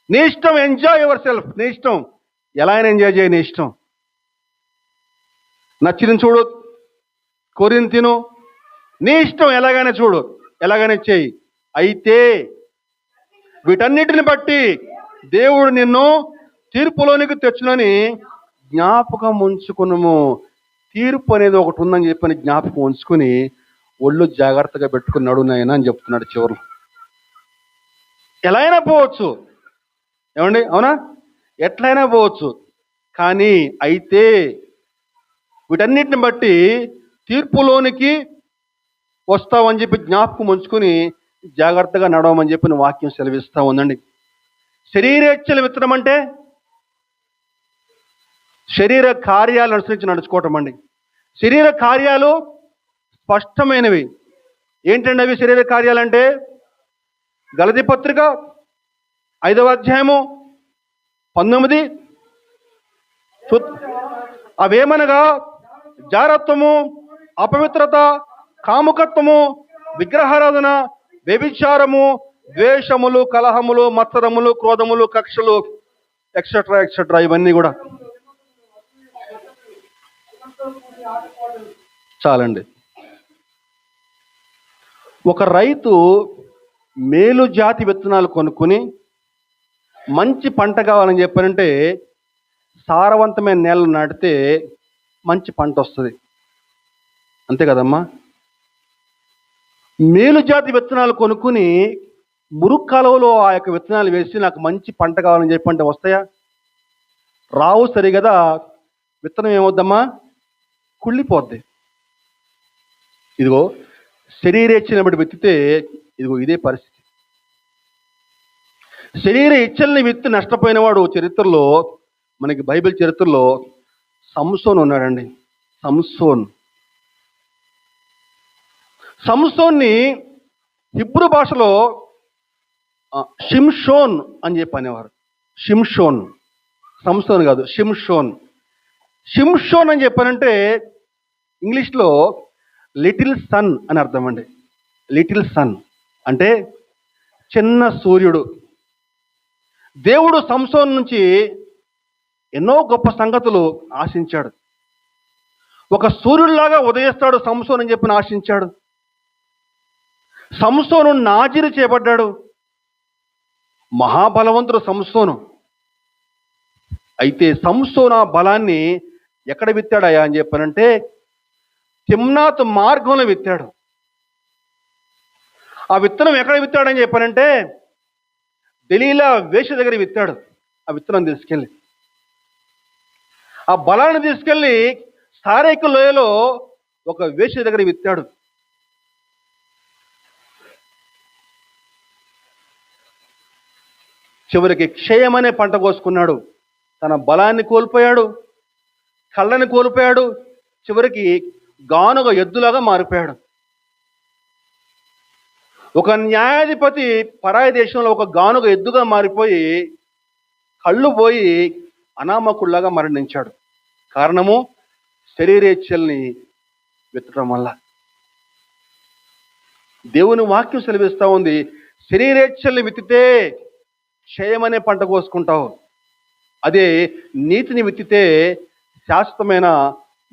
నీ ఇష్టం, ఎంజాయ్ యువర్ సెల్ఫ్. నీ ఇష్టం, ఎలా అయినా ఎంజాయ్ చేయి. నీ ఇష్టం, నచ్చిన చూడు, కోరిని తిను, నీ ఇష్టం, ఎలాగైనా చూడు, ఎలాగైనా చేయి. అయితే వీటన్నిటిని బట్టి దేవుడు నిన్ను తీర్పులోనికి తెచ్చునని జ్ఞాపకం ఉంచుకున్నాము. తీర్పు అనేది ఒకటి ఉందని చెప్పని జ్ఞాపకం ఉంచుకుని ఒళ్ళు జాగ్రత్తగా పెట్టుకున్నాడు నాయన అని చెప్తున్నాడు చివరిలో. ఎలా అయినా పోవచ్చు, ఏమండి, అవునా? ఎట్లయినా పోవచ్చు. కానీ అయితే వీటన్నిటిని బట్టి తీర్పులోనికి వస్తావని చెప్పి జ్ఞాపకం ఉంచుకుని జాగ్రత్తగా నడవమని చెప్పిన వాక్యం సెలవిస్తూ ఉందండి. శరీరేచ్ఛలు విత్తడం అంటే శరీర కార్యాలు అనుసరించి నడుచుకోవటం అండి. శరీర కార్యాలు స్పష్టమైనవి. ఏంటండి అవి శరీర కార్యాలంటే? గలతీ పత్రిక 5వ అధ్యాయము 19, అవేమనగా జారత్వము, అపవిత్రత, కాముకత్వము, విగ్రహారాధన, వ్యభిచారము, ద్వేషములు, కలహములు, మత్సరములు, క్రోధములు, కక్షలు, ఎక్సెట్రా ఎక్సెట్రా. ఇవన్నీ కూడా చాలండి. ఒక రైతు మేలు జాతి విత్తనాలు కొనుక్కుని మంచి పంట కావాలని చెప్పారంటే సారవంతమైన నేలను నాటితే మంచి పంట వస్తుంది. అంతే కదమ్మా? మేలు జాతి విత్తనాలు కొనుక్కుని మురుగు కాలువలో ఆ యొక్క విత్తనాలు వేసి నాకు మంచి పంట కావాలని చెప్పంటే వస్తాయా? రావు. సరి కదా? విత్తనం ఏమవుద్దమ్మా? కుళ్ళిపోద్ది. ఇదిగో శరీరేచ్ఛను బట్టి విత్తితే ఇదిగో ఇదే పరిస్థితి. శరీర ఇచ్చల్ని విత్తి నష్టపోయిన వాడు చరిత్రలో, మనకి బైబిల్ చరిత్రలో సంసోన్ ఉన్నాడండి. సంసోన్ని హిబ్రూ భాషలో షిమ్షోన్ అని చెప్పి అనేవారు. షిమ్షోన్, సంసోన్ కాదు, షిమ్షోన్ అని చెప్పానంటే ఇంగ్లీష్లో లిటిల్ సన్ అని అర్థం అండి. లిటిల్ సన్ అంటే చిన్న సూర్యుడు. దేవుడు సంసోన్ నుంచి ఎన్నో గొప్ప సంగతులు ఆశించాడు. ఒక సూర్యుడిలాగా ఉదయిస్తాడు సంసోన్ అని చెప్పి ఆశించాడు. సంసోను నాజీరు చేయబడ్డాడు. మహాబలవంతుడు సంసోను. అయితే సంసోను ఆ బలాన్ని ఎక్కడ విత్తాడయా అని చెప్పానంటే తిమ్నాత్ మార్గంలో విత్తాడు. ఆ విత్తనం ఎక్కడ విత్తాడని చెప్పానంటే దెలీలా వేశ్య దగ్గర విత్తాడు. ఆ విత్తనం తీసుకెళ్ళి, ఆ బలాన్ని తీసుకెళ్ళి సారేకు లోయలో ఒక వేశ్య దగ్గర విత్తాడు. చివరికి క్షయమనే పంట కోసుకున్నాడు. తన బలాన్ని కోల్పోయాడు, కళ్ళని కోల్పోయాడు, చివరికి గానుగ ఎద్దులాగా మారిపోయాడు. ఒక న్యాయాధిపతి పరాయి దేశంలో ఒక గానుగ ఎద్దుగా మారిపోయి కళ్ళు పోయి అనామకుల్లాగా మరణించాడు. కారణము శరీరేచ్ఛల్ని విత్తడం వల్ల. దేవుని వాక్యం సెలవిస్తూ ఉంది, శరీరేచ్ఛల్ని విత్తితే క్షయమనే పంట కోసుకుంటావు, అదే నీతిని విత్తితే శాశ్వతమైన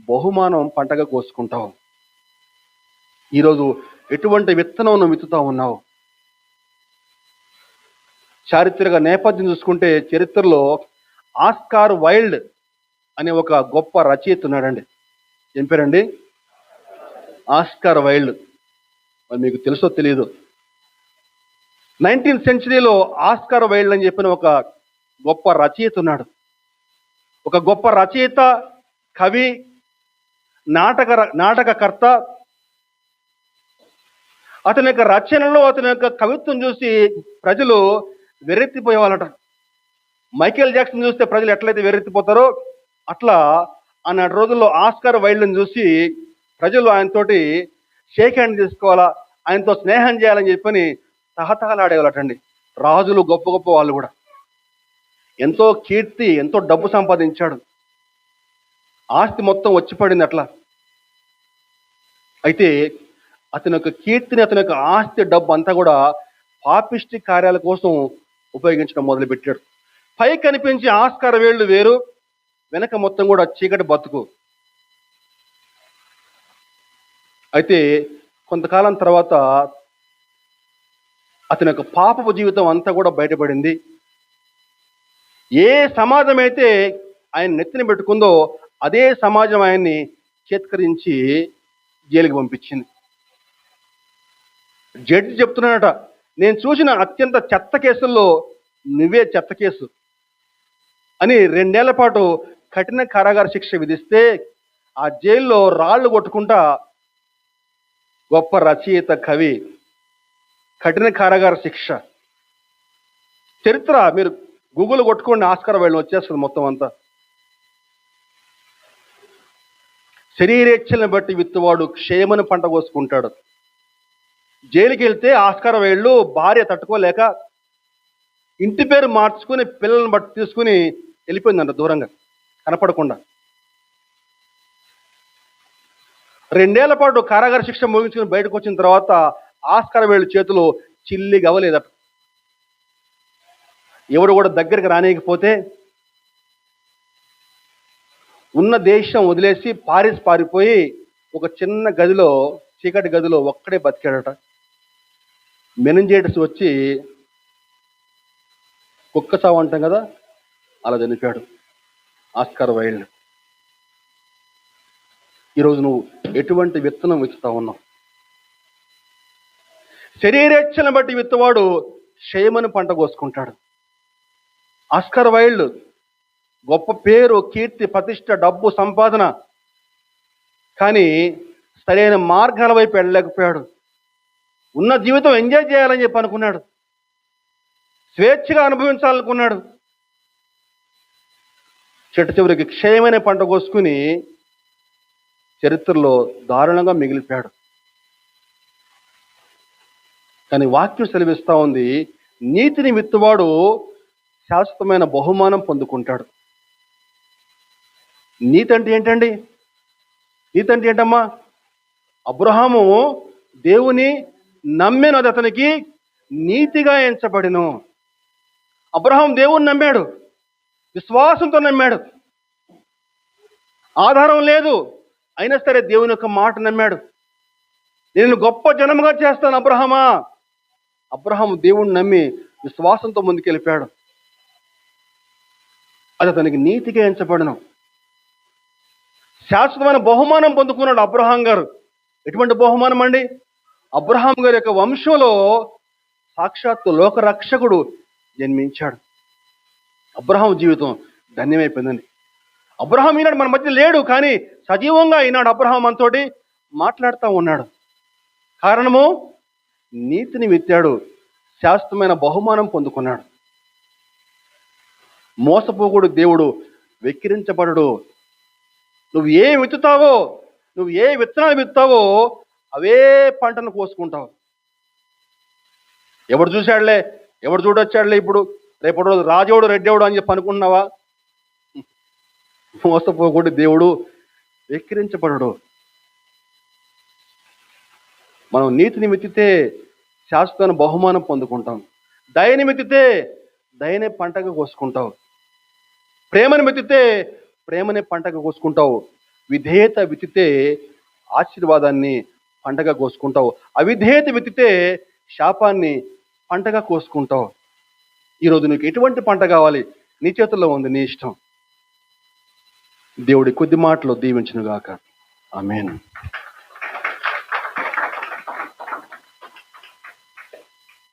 బహుమానం పంటగా కోసుకుంటావు. ఈరోజు ఎటువంటి విత్తనం నువ్వు విత్తుతా ఉన్నావు? చారిత్రక నేపథ్యం చూసుకుంటే చరిత్రలో ఆస్కార్ వైల్డ్ అనే ఒక గొప్ప రచయిత ఉన్నాడండి. ఏం పేరండి? Oscar Wilde. మరి మీకు తెలుసో తెలియదు. 19th సెంచరీలో ఆస్కార్ వైల్డ్ అని చెప్పిన ఒక గొప్ప రచయిత ఉన్నాడు. ఒక గొప్ప రచయిత, కవి, నాటకకర్త. అతని యొక్క రచనలో, అతని యొక్క కవిత్వం చూసి ప్రజలు వెర్రెత్తిపోయేవాళ్ళట. మైకేల్ జాక్సన్ చూస్తే ప్రజలు ఎట్లయితే వెర్రెత్తిపోతారో అట్లా ఆనాటి రోజుల్లో ఆస్కార్ వైల్డ్ని చూసి ప్రజలు ఆయనతోటి షేక్ హ్యాండ్ తీసుకోవాలా, ఆయనతో స్నేహం చేయాలని చెప్పని తహతహలాడేవాళ్ళటండి. రాజులు, గొప్ప గొప్ప వాళ్ళు కూడా. ఎంతో కీర్తి, ఎంతో డబ్బు సంపాదించాడు. ఆస్తి మొత్తం వచ్చి పడింది అట్లా. అయితే అతని యొక్క కీర్తిని, అతని యొక్క ఆస్తి, డబ్బు అంతా కూడా పాపిష్టి కార్యాల కోసం ఉపయోగించడం మొదలుపెట్టాడు. పై కనిపించే ఆస్కార్ వేళ్ళు వేరు, వెనక మొత్తం కూడా చీకటి బతుకు. అయితే కొంతకాలం తర్వాత అతని యొక్క పాపపు జీవితం అంతా కూడా బయటపడింది. ఏ సమాజం అయితే ఆయన నెత్తిన పెట్టుకుందో అదే సమాజం ఆయన్ని చేత్కరించి జైలుకి పంపించింది. జడ్జి చెప్తున్నాడట, నేను చూసిన అత్యంత చెత్త కేసుల్లో నువ్వే చెత్త కేసు అని 2 ఏళ్ల పాటు కఠిన కారాగార శిక్ష విధిస్తే ఆ జైల్లో రాళ్లు కొట్టుకుంటా గొప్ప రచయిత, కవి, కఠిన కారాగార శిక్ష. చరిత్ర మీరు గూగుల్ కొట్టుకోండి, ఆస్కార్ వైల్డ్ వచ్చేస్తుంది మొత్తం అంతా. శరీరేచ్ఛలను బట్టి విత్తువాడు క్షేమను పంట కోసుకుంటాడు. జైలుకి వెళ్తే ఆస్కార్ వైల్డ్ భార్య తట్టుకోలేక ఇంటి పేరు మార్చుకుని పిల్లలను బట్టి తీసుకుని వెళ్ళిపోయిందంట దూరంగా, కనపడకుండా. 2 ఏళ్ల పాటు కారాగార శిక్ష ముగించుకుని బయటకు వచ్చిన తర్వాత ఆస్కార్ వైల్డ్ చేతులు చిల్లి గవ్వలేదట. ఎవరు కూడా దగ్గరికి రానియకపోతే ఉన్న దేశం వదిలేసి పారిపోయి ఒక చిన్న గదిలో, చీకటి గదిలో ఒక్కడే బతికాడట. మెనింజైటిస్ వచ్చి కుక్క చావు అంటాం కదా, అలా చనిపోయాడు ఆస్కార్ వైల్డ్. ఈరోజు నువ్వు ఎటువంటి విత్తనం విత్తుతా ఉన్నావు? శరీరేచ్ఛను బట్టి విత్తవాడు క్షయమని పంట కోసుకుంటాడు. ఆస్కార్ వైల్డ్ గొప్ప పేరు, కీర్తి, ప్రతిష్ట, డబ్బు, సంపాదన, కానీ సరైన మార్గాల వైపు వెళ్ళలేకపోయాడు. ఉన్న జీవితం ఎంజాయ్ చేయాలని చెప్పి అనుకున్నాడు. స్వేచ్ఛగా అనుభవించాలనుకున్నాడు. చెట్టు చివరికి క్షయమైన పంట కోసుకుని చరిత్రలో దారుణంగా మిగిలిపోయాడు. కానీ వాక్యం సెలవిస్తా ఉంది, నీతిని విత్తువాడు శాశ్వతమైన బహుమానం పొందుకుంటాడు. నీతి అంటే ఏంటండి? నీతి అంటే ఏంటమ్మా? అబ్రహాము దేవుని నమ్మెను, అది అతనికి నీతిగా ఎంచబడిను. అబ్రహాం దేవుని నమ్మాడు, విశ్వాసంతో నమ్మాడు. ఆధారం లేదు, అయినా సరే దేవుని యొక్క మాట నమ్మాడు. నేను గొప్ప జనముగా చేస్తాను అబ్రహామా. అబ్రహాం దేవుణ్ణి నమ్మి విశ్వాసంతో ముందుకెళ్ళిపోయాడు. అది అతనికి నీతిగా ఎంచబడను. శాశ్వతమైన బహుమానం పొందుకున్నాడు అబ్రహాం గారు. ఎటువంటి బహుమానం అండి? అబ్రహాం గారి యొక్క వంశంలో సాక్షాత్తు లోకరక్షకుడు జన్మించాడు. అబ్రహాం జీవితం ధన్యమైపోయిందండి. అబ్రహాం ఈనాడు మన మధ్య లేడు, కానీ సజీవంగా ఈనాడు అబ్రహాం మనతోటి మాట్లాడుతూ ఉన్నాడు. కారణము, నీతిని విత్తాడు, శాశ్వతమైన బహుమానం పొందుకున్నాడు. మోసపోకుడు దేవుడు, వెక్కిరించబడడు. నువ్వు ఏ విత్తుతావో, నువ్వు ఏ విత్తనాలు విత్తావో అవే పంటను కోసుకుంటావు. ఎవడు చూశాడులే, ఎవడు చూడొచ్చాడులే, ఇప్పుడు రేపటి రోజు రాజేవుడు రెడ్డేవుడు అని చెప్పి అనుకుంటున్నావా? మోసపోకూడదు దేవుడు, వెక్కిరించబడడు. మనం నీతిని మెత్తితే శాశ్వత బహుమానం పొందుకుంటాం. దయని మెత్తితే దయనే పంటగా కోసుకుంటావు. ప్రేమను మెత్తితే ప్రేమనే పంటగా కోసుకుంటావు. విధేయత విత్తితే ఆశీర్వాదాన్ని పంటగా కోసుకుంటావు. అవిధేయత విత్తితే శాపాన్ని పంటగా కోసుకుంటావు. ఈరోజు నీకు ఎటువంటి పంట కావాలి? నీ చేతుల్లో ఉంది, నీ ఇష్టం. దేవుడి కొద్ది మాటలు దీవించును గాక. ఆమేన్.